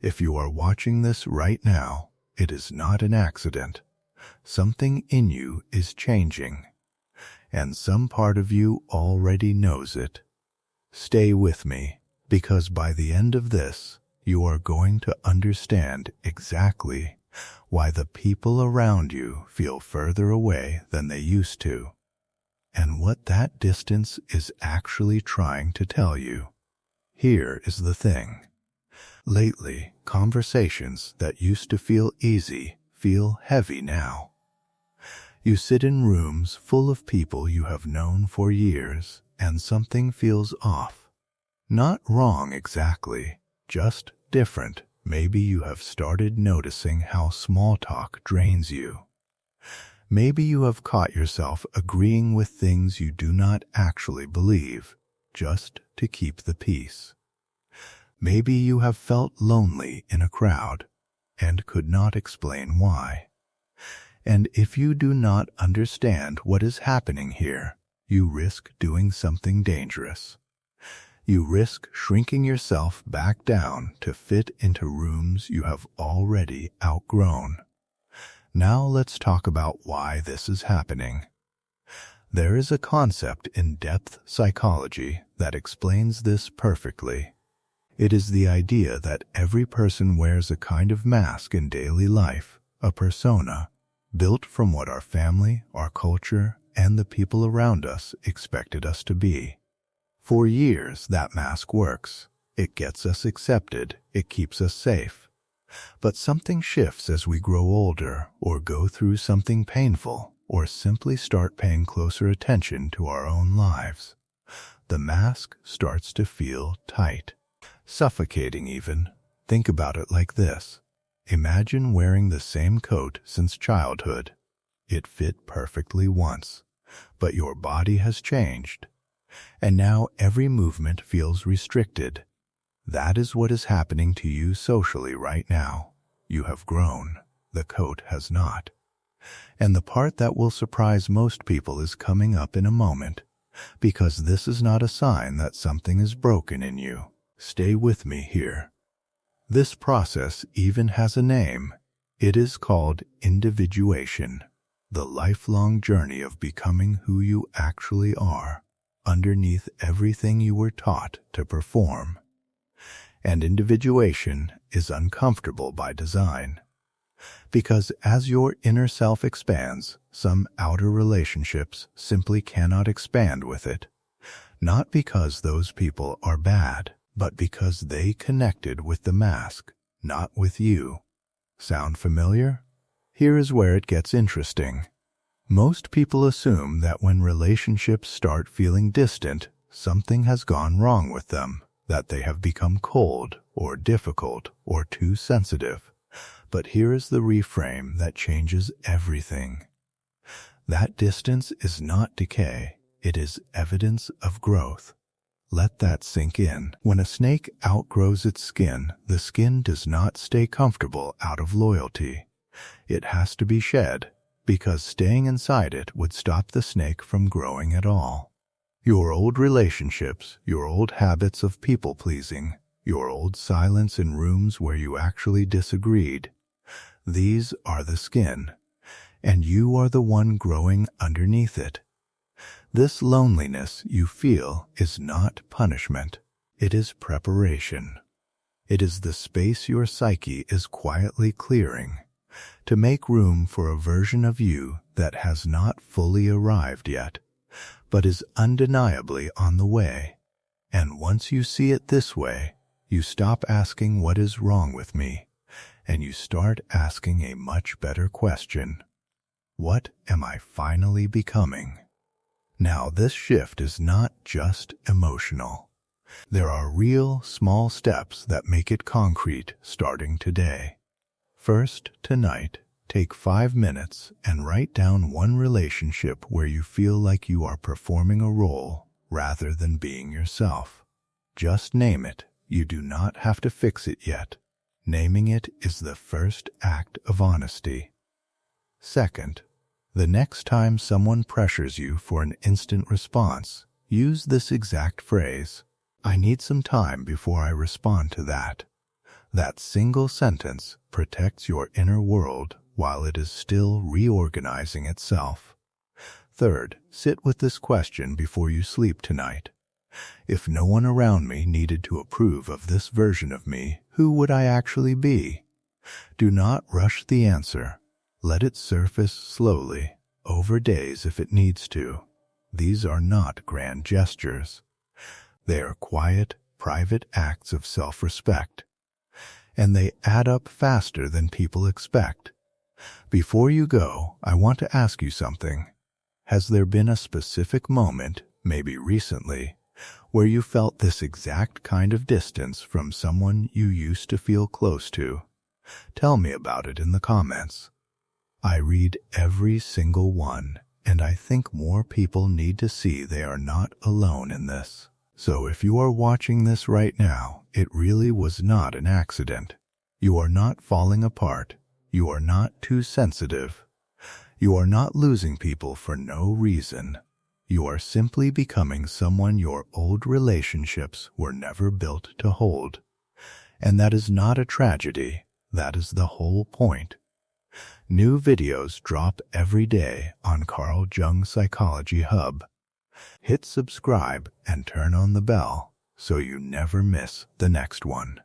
If you are watching this right now, it is not an accident. Something in you is changing, and some part of you already knows it. Stay with me, because by the end of this, you are going to understand exactly why the people around you feel further away than they used to, and what that distance is actually trying to tell you. Here is the thing. Lately, conversations that used to feel easy feel heavy now. You sit in rooms full of people you have known for years, and something feels off. Not wrong exactly, just different. Maybe you have started noticing how small talk drains you. Maybe you have caught yourself agreeing with things you do not actually believe, just to keep the peace. Maybe you have felt lonely in a crowd and could not explain why. And if you do not understand what is happening here, you risk doing something dangerous. You risk shrinking yourself back down to fit into rooms you have already outgrown. Now let's talk about why this is happening. There is a concept in depth psychology that explains this perfectly. It is the idea that every person wears a kind of mask in daily life, a persona, built from what our family, our culture, and the people around us expected us to be. For years, that mask works. It gets us accepted. It keeps us safe. But something shifts as we grow older, or go through something painful, or simply start paying closer attention to our own lives. The mask starts to feel tight, suffocating even. Think about it like this. Imagine wearing the same coat since childhood. It fit perfectly once, but your body has changed, and now every movement feels restricted. That is what is happening to you socially right now. You have grown. The coat has not. And the part that will surprise most people is coming up in a moment, because this is not a sign that something is broken in you. Stay with me here. This process even has a name. It is called individuation, the lifelong journey of becoming who you actually are, underneath everything you were taught to perform. And individuation is uncomfortable by design, because as your inner self expands, some outer relationships simply cannot expand with it, not because those people are bad, but because they connected with the mask, not with you. Sound familiar? Here is where it gets interesting. Most people assume that when relationships start feeling distant, something has gone wrong with them, that they have become cold or difficult or too sensitive. But here is the reframe that changes everything. That distance is not decay, it is evidence of growth. Let that sink in. When a snake outgrows its skin, the skin does not stay comfortable out of loyalty. It has to be shed, because staying inside it would stop the snake from growing at all. Your old relationships, your old habits of people-pleasing, your old silence in rooms where you actually disagreed, these are the skin, and you are the one growing underneath it. This loneliness you feel is not punishment. It is preparation. It is the space your psyche is quietly clearing to make room for a version of you that has not fully arrived yet, but is undeniably on the way. And once you see it this way, you stop asking what is wrong with me, and you start asking a much better question. What am I finally becoming? Now, this shift is not just emotional. There are real, small steps that make it concrete starting today. First, tonight, take 5 minutes and write down one relationship where you feel like you are performing a role rather than being yourself. Just name it. You do not have to fix it yet. Naming it is the first act of honesty. Second, the next time someone pressures you for an instant response, use this exact phrase: I need some time before I respond to that. That single sentence protects your inner world while it is still reorganizing itself. Third, sit with this question before you sleep tonight. If no one around me needed to approve of this version of me, who would I actually be? Do not rush the answer. Let it surface slowly, over days if it needs to. These are not grand gestures. They are quiet, private acts of self-respect. And they add up faster than people expect. Before you go, I want to ask you something. Has there been a specific moment, maybe recently, where you felt this exact kind of distance from someone you used to feel close to? Tell me about it in the comments. I read every single one, and I think more people need to see they are not alone in this. So if you are watching this right now, it really was not an accident. You are not falling apart. You are not too sensitive. You are not losing people for no reason. You are simply becoming someone your old relationships were never built to hold. And that is not a tragedy. That is the whole point. New videos drop every day on Carl Jung Psychology Hub. Hit subscribe and turn on the bell so you never miss the next one.